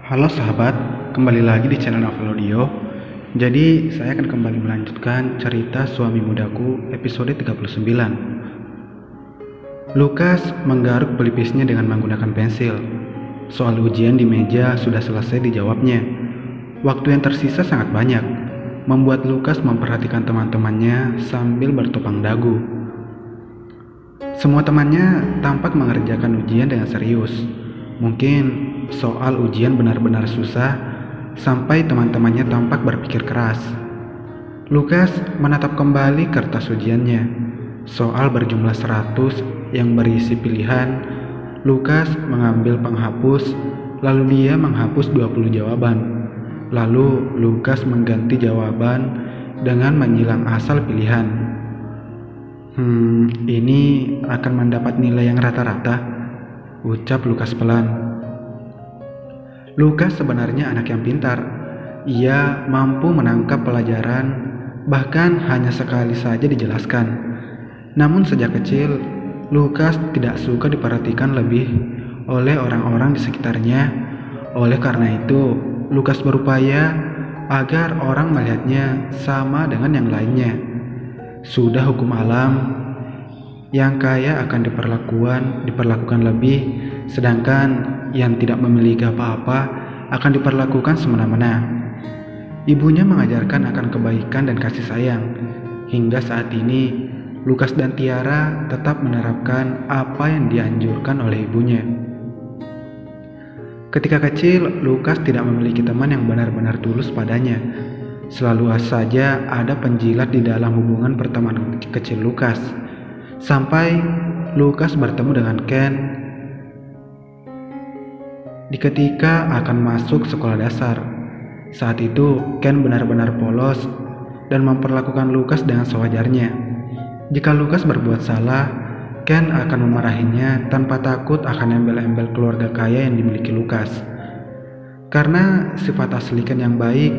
Halo sahabat, kembali lagi di channel Novel Audio. Jadi, saya akan kembali melanjutkan cerita Suami Mudaku episode 39. Lukas menggaruk pelipisnya dengan menggunakan pensil. Soal ujian di meja sudah selesai dijawabnya. Waktu yang tersisa sangat banyak, membuat Lukas memperhatikan teman-temannya sambil bertopang dagu. Semua temannya tampak mengerjakan ujian dengan serius. Mungkin soal ujian benar-benar susah sampai teman-temannya tampak berpikir keras. Lukas menatap kembali kertas ujiannya. Soal berjumlah 100 yang berisi pilihan. Lukas mengambil penghapus, lalu dia menghapus 20 jawaban. Lalu Lukas mengganti jawaban dengan menyilang asal pilihan. Ini akan mendapat nilai yang rata-rata, ucap Lukas pelan. Lukas sebenarnya anak yang pintar. Ia mampu menangkap pelajaran, bahkan hanya sekali saja dijelaskan. Namun sejak kecil, Lukas tidak suka diperhatikan lebih oleh orang-orang di sekitarnya. Oleh karena itu, Lukas berupaya agar orang melihatnya sama dengan yang lainnya. Sudah hukum alam, yang kaya akan diperlakukan lebih, sedangkan yang tidak memiliki apa-apa akan diperlakukan semena-mena. Ibunya mengajarkan akan kebaikan dan kasih sayang. Hingga saat ini, Lukas dan Tiara tetap menerapkan apa yang dianjurkan oleh ibunya. Ketika kecil, Lukas tidak memiliki teman yang benar-benar tulus padanya. Selalu saja ada penjilat di dalam hubungan pertemanan kecil Lukas. Sampai Lukas bertemu dengan Ken di ketika akan masuk sekolah dasar. Saat itu Ken benar-benar polos dan memperlakukan Lukas dengan sewajarnya. Jika Lukas berbuat salah, Ken akan memarahinya tanpa takut akan embel-embel keluarga kaya yang dimiliki Lukas. Karena sifat asli Ken yang baik,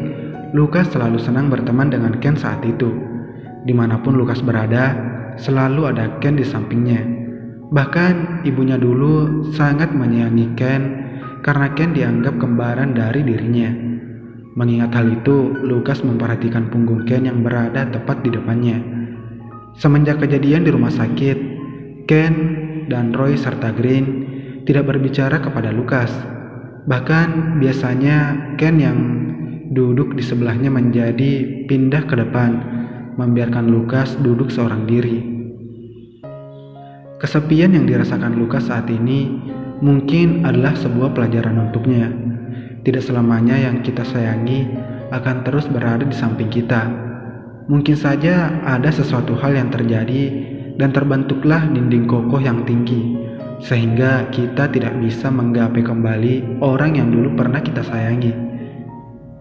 Lukas selalu senang berteman dengan Ken saat itu. Dimanapun Lukas berada, selalu ada Ken di sampingnya. Bahkan ibunya dulu sangat menyayangi Ken karena Ken dianggap kembaran dari dirinya. Mengingat hal itu, Lukas memperhatikan punggung Ken yang berada tepat di depannya. Semenjak kejadian di rumah sakit, Ken dan Roy serta Green tidak berbicara kepada Lukas. Bahkan biasanya Ken yang duduk di sebelahnya menjadi pindah ke depan, membiarkan Lukas duduk seorang diri. Kesepian yang dirasakan Lukas saat ini mungkin adalah sebuah pelajaran untuknya. Tidak selamanya yang kita sayangi akan terus berada di samping kita. Mungkin saja ada sesuatu hal yang terjadi dan terbentuklah dinding kokoh yang tinggi, sehingga kita tidak bisa menggapai kembali orang yang dulu pernah kita sayangi.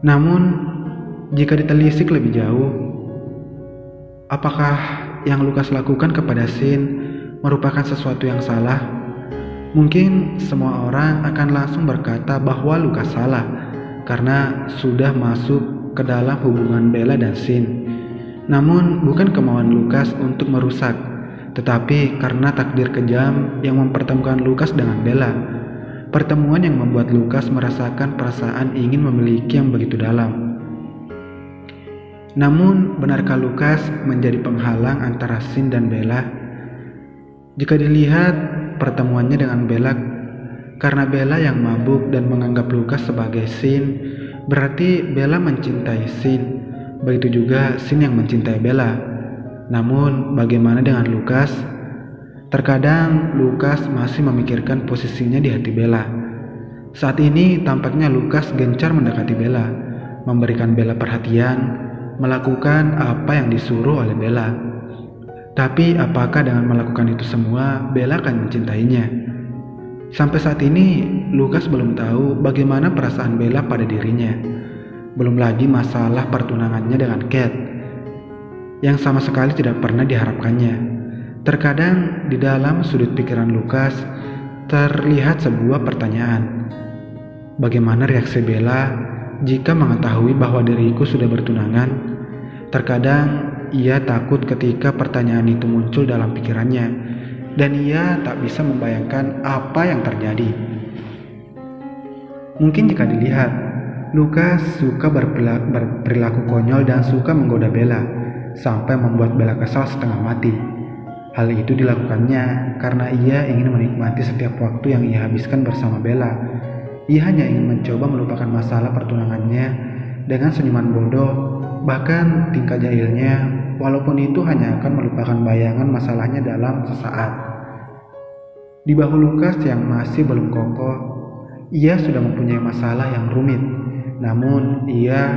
Namun, jika ditelisik lebih jauh, apakah yang Lukas lakukan kepada Sin merupakan sesuatu yang salah? Mungkin semua orang akan langsung berkata bahwa Lukas salah karena sudah masuk ke dalam hubungan Bella dan Sin. Namun bukan kemauan Lukas untuk merusak, tetapi karena takdir kejam yang mempertemukan Lukas dengan Bella. Pertemuan yang membuat Lukas merasakan perasaan ingin memiliki yang begitu dalam. Namun, benarkah Lukas menjadi penghalang antara Sin dan Bella? Jika dilihat pertemuannya dengan Bella karena Bella yang mabuk dan menganggap Lukas sebagai Sin, berarti Bella mencintai Sin. Begitu juga Sin yang mencintai Bella. Namun, bagaimana dengan Lukas? Terkadang Lukas masih memikirkan posisinya di hati Bella. Saat ini tampaknya Lukas gencar mendekati Bella, memberikan Bella perhatian, melakukan apa yang disuruh oleh Bella. Tapi apakah dengan melakukan itu semua Bella akan mencintainya? Sampai saat ini Lukas belum tahu bagaimana perasaan Bella pada dirinya. Belum lagi masalah pertunangannya dengan Kate yang sama sekali tidak pernah diharapkannya. Terkadang di dalam sudut pikiran Lukas terlihat sebuah pertanyaan. Bagaimana reaksi Bella jika mengetahui bahwa diriku sudah bertunangan? Terkadang ia takut ketika pertanyaan itu muncul dalam pikirannya, dan ia tak bisa membayangkan apa yang terjadi. Mungkin jika dilihat, Lukas suka berperilaku konyol dan suka menggoda Bella, sampai membuat Bella kesal setengah mati. Hal itu dilakukannya karena ia ingin menikmati setiap waktu yang ia habiskan bersama Bella. Ia hanya ingin mencoba melupakan masalah pertunangannya dengan senyuman bodoh, bahkan tingkah jahilnya, walaupun itu hanya akan melupakan bayangan masalahnya dalam sesaat. Di bahu Lukas yang masih belum kokoh, ia sudah mempunyai masalah yang rumit, namun ia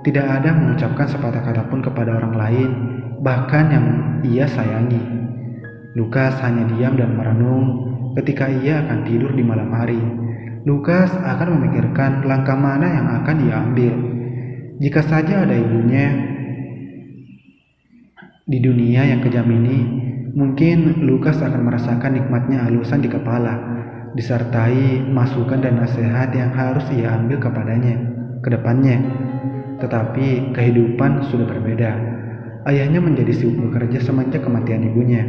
tidak ada mengucapkan sepatah kata pun kepada orang lain, bahkan yang ia sayangi. Lukas hanya diam dan merenung ketika ia akan tidur di malam hari. Lukas akan memikirkan langkah mana yang akan dia ambil. Jika saja ada ibunya di dunia yang kejam ini, mungkin Lukas akan merasakan nikmatnya halusan di kepala, disertai masukan dan nasihat yang harus ia ambil ke depannya. Tetapi kehidupan sudah berbeda. Ayahnya menjadi sibuk bekerja semenjak kematian ibunya.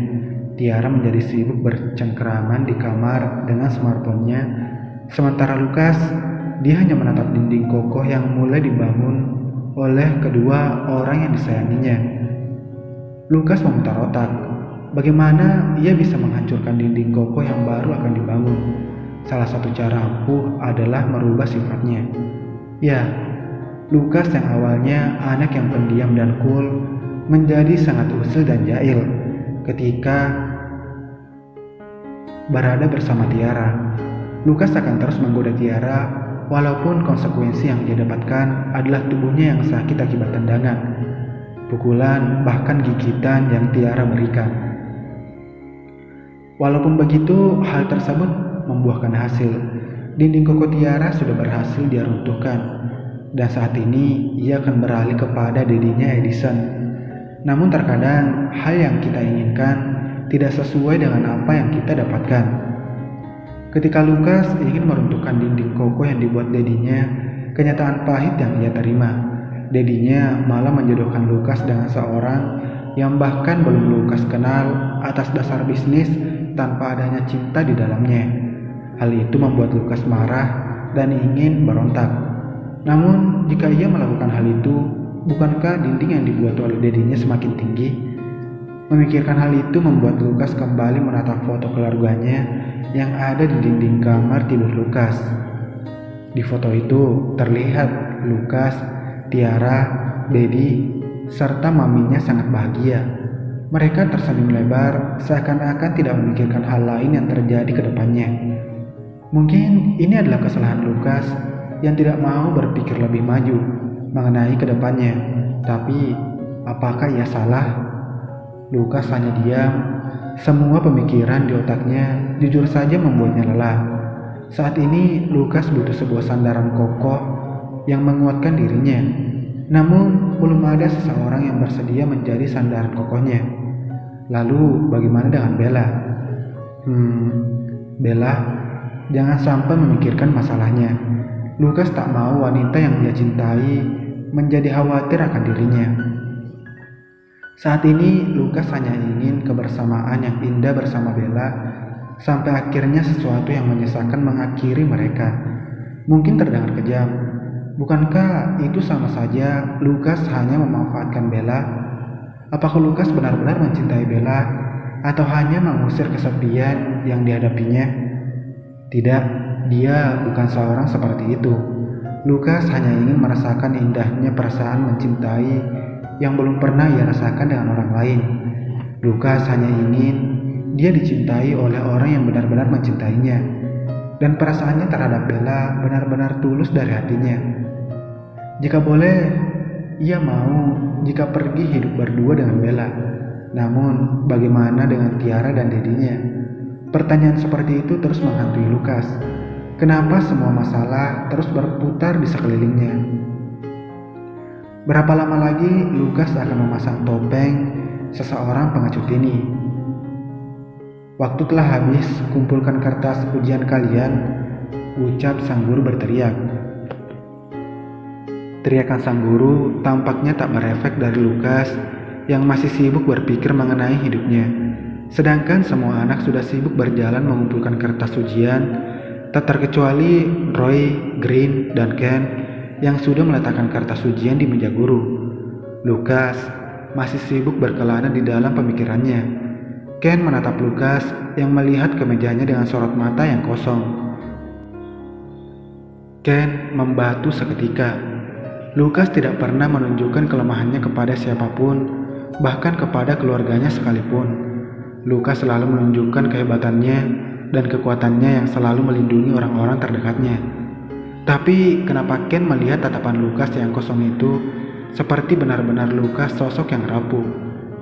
Tiara menjadi sibuk bercengkeraman di kamar dengan smartphone-nya. Sementara Lukas, dia hanya menatap dinding kokoh yang mulai dibangun oleh kedua orang yang disayanginya. Lukas memutar otak. Bagaimana ia bisa menghancurkan dinding kokoh yang baru akan dibangun? Salah satu cara ampuh adalah merubah sifatnya. Ya, Lukas yang awalnya anak yang pendiam dan cool menjadi sangat usil dan jahil ketika berada bersama Tiara. Lukas akan terus menggoda Tiara walaupun konsekuensi yang dia dapatkan adalah tubuhnya yang sakit akibat tendangan, pukulan, bahkan gigitan yang Tiara berikan. Walaupun begitu, hal tersebut membuahkan hasil. Dinding kokoh Tiara sudah berhasil dia runtuhkan, dan saat ini ia akan beralih kepada dedinya Edison. Namun terkadang hal yang kita inginkan tidak sesuai dengan apa yang kita dapatkan. Ketika Lukas ingin meruntuhkan dinding kokoh yang dibuat dedinya, kenyataan pahit yang ia terima. Dedinya malah menjodohkan Lukas dengan seorang yang bahkan belum Lukas kenal atas dasar bisnis tanpa adanya cinta di dalamnya. Hal itu membuat Lukas marah dan ingin berontak. Namun jika ia melakukan hal itu, bukankah dinding yang dibuat oleh dedinya semakin tinggi? Memikirkan hal itu membuat Lukas kembali menatap foto keluarganya yang ada di dinding kamar tidur Lukas. Di foto itu terlihat Lukas, Tiara, Dedi, serta maminya sangat bahagia. Mereka tersenyum lebar seakan-akan tidak memikirkan hal lain yang terjadi ke depannya. Mungkin ini adalah kesalahan Lukas yang tidak mau berpikir lebih maju mengenai ke depannya. Tapi apakah ia salah? Lukas hanya diam. Semua pemikiran di otaknya jujur saja membuatnya lelah. Saat ini Lukas butuh sebuah sandaran kokoh yang menguatkan dirinya. Namun belum ada seseorang yang bersedia menjadi sandaran kokohnya. Lalu bagaimana dengan Bella? Bella, jangan sampai memikirkan masalahnya. Lukas tak mau wanita yang dia cintai menjadi khawatir akan dirinya. Saat ini Lukas hanya ingin kebersamaan yang indah bersama Bella, sampai akhirnya sesuatu yang menyesalkan mengakhiri mereka. Mungkin terdengar kejam. Bukankah itu sama saja Lukas hanya memanfaatkan Bella? Apakah Lukas benar-benar mencintai Bella atau hanya mengusir kesepian yang dihadapinya? Tidak, dia bukan seorang seperti itu. Lukas hanya ingin merasakan indahnya perasaan mencintai yang belum pernah ia rasakan dengan orang lain. Lukas hanya ingin dia dicintai oleh orang yang benar-benar mencintainya, dan perasaannya terhadap Bella benar-benar tulus dari hatinya. Jika boleh, ia mau jika pergi hidup berdua dengan Bella. Namun bagaimana dengan Tiara dan dedinya? Pertanyaan seperti itu terus menghantui Lukas. Kenapa semua masalah terus berputar di sekelilingnya? Berapa lama lagi Lukas akan memasang topeng seseorang pengecut ini? Waktu telah habis, kumpulkan kertas ujian kalian, ucap sang guru berteriak. Teriakan sang guru tampaknya tak berefek dari Lukas yang masih sibuk berpikir mengenai hidupnya. Sedangkan semua anak sudah sibuk berjalan mengumpulkan kertas ujian tak terkecuali Roy, Green, dan Ken yang sudah meletakkan kertas ujian di meja guru. Lukas masih sibuk berkelana di dalam pemikirannya. Ken menatap Lukas yang melihat ke mejanya dengan sorot mata yang kosong. Ken membatu seketika. Lukas tidak pernah menunjukkan kelemahannya kepada siapapun, bahkan kepada keluarganya sekalipun. Lukas selalu menunjukkan kehebatannya dan kekuatannya yang selalu melindungi orang-orang terdekatnya. Tapi kenapa Ken melihat tatapan Lukas yang kosong itu seperti benar-benar Lukas sosok yang rapuh,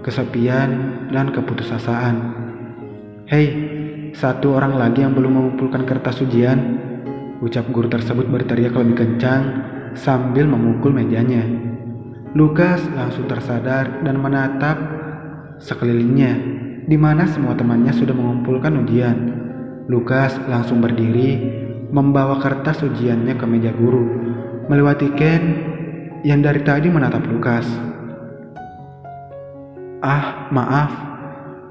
kesepian, dan keputusasaan? "Hei, satu orang lagi yang belum mengumpulkan kertas ujian," ucap guru tersebut berteriak lebih kencang sambil memukul mejanya. Lukas langsung tersadar dan menatap sekelilingnya, di mana semua temannya sudah mengumpulkan ujian. Lukas langsung berdiri, membawa kertas ujiannya ke meja guru, melewati Ken yang dari tadi menatap Lukas. "Ah, maaf,"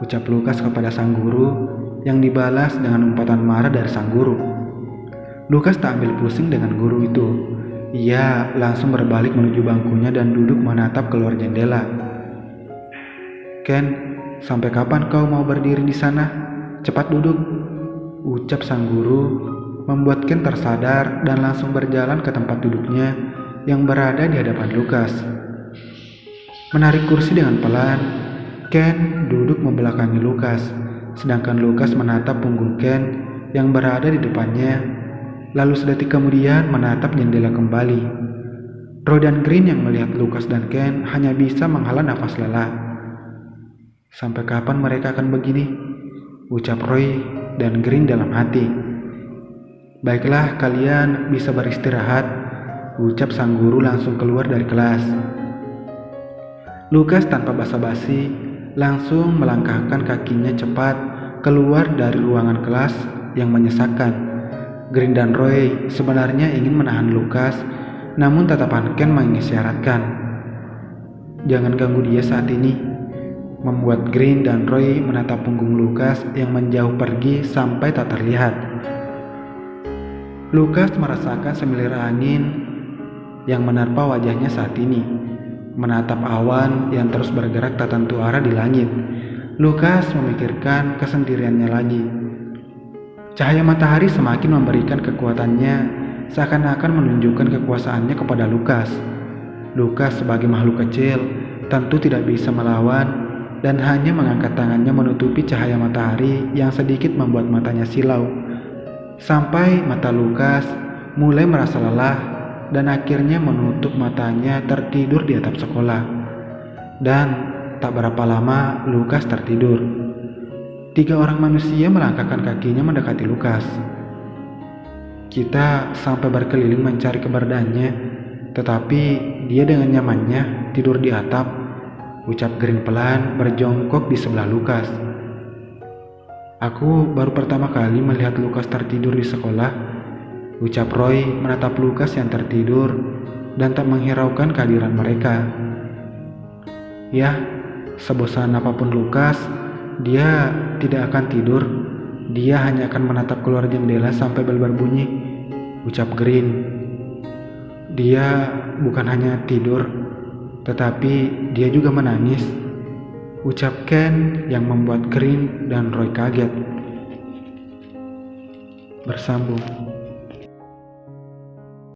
ucap Lukas kepada sang guru yang dibalas dengan umpatan marah dari sang guru. Lukas tak ambil pusing dengan guru itu. Ia langsung berbalik menuju bangkunya dan duduk menatap keluar jendela. "Ken, sampai kapan kau mau berdiri di sana? Cepat duduk," ucap sang guru, membuat Ken tersadar dan langsung berjalan ke tempat duduknya yang berada di hadapan Lukas. Menarik kursi dengan pelan, Ken duduk membelakangi Lukas, sedangkan Lukas menatap punggung Ken yang berada di depannya, lalu sedetik kemudian menatap jendela kembali. Roy dan Green yang melihat Lukas dan Ken hanya bisa menghela nafas lelah. "Sampai kapan mereka akan begini?" ucap Roy dan Green dalam hati. "Baiklah, kalian bisa beristirahat," ucap sang guru langsung keluar dari kelas. Lukas tanpa basa-basi langsung melangkahkan kakinya cepat keluar dari ruangan kelas yang menyesakkan. Green dan Roy sebenarnya ingin menahan Lukas, namun tatapan Ken mengisyaratkan, "Jangan ganggu dia saat ini," membuat Green dan Roy menatap punggung Lukas yang menjauh pergi sampai tak terlihat. Lukas merasakan semilir angin yang menerpa wajahnya saat ini, menatap awan yang terus bergerak tak tentu arah di langit. Lukas memikirkan kesendiriannya lagi. Cahaya matahari semakin memberikan kekuatannya, seakan-akan menunjukkan kekuasaannya kepada Lukas. Lukas sebagai makhluk kecil tentu tidak bisa melawan dan hanya mengangkat tangannya menutupi cahaya matahari yang sedikit membuat matanya silau. Sampai mata Lukas mulai merasa lelah dan akhirnya menutup matanya tertidur di atap sekolah. Dan tak berapa lama Lukas tertidur. 3 orang manusia melangkahkan kakinya mendekati Lukas. "Kita sampai berkeliling mencari keberadaannya, tetapi dia dengan nyamannya tidur di atap," ucap Green pelan berjongkok di sebelah Lukas. "Aku baru pertama kali melihat Lukas tertidur di sekolah," ucap Roy menatap Lukas yang tertidur dan tak menghiraukan kehadiran mereka. "Ya, sebosan apapun Lukas, dia tidak akan tidur. Dia hanya akan menatap keluar jendela sampai bel berbunyi," ucap Green. "Dia bukan hanya tidur, tetapi dia juga menangis," ucap Ken yang membuat Green dan Roy kaget. Bersambung.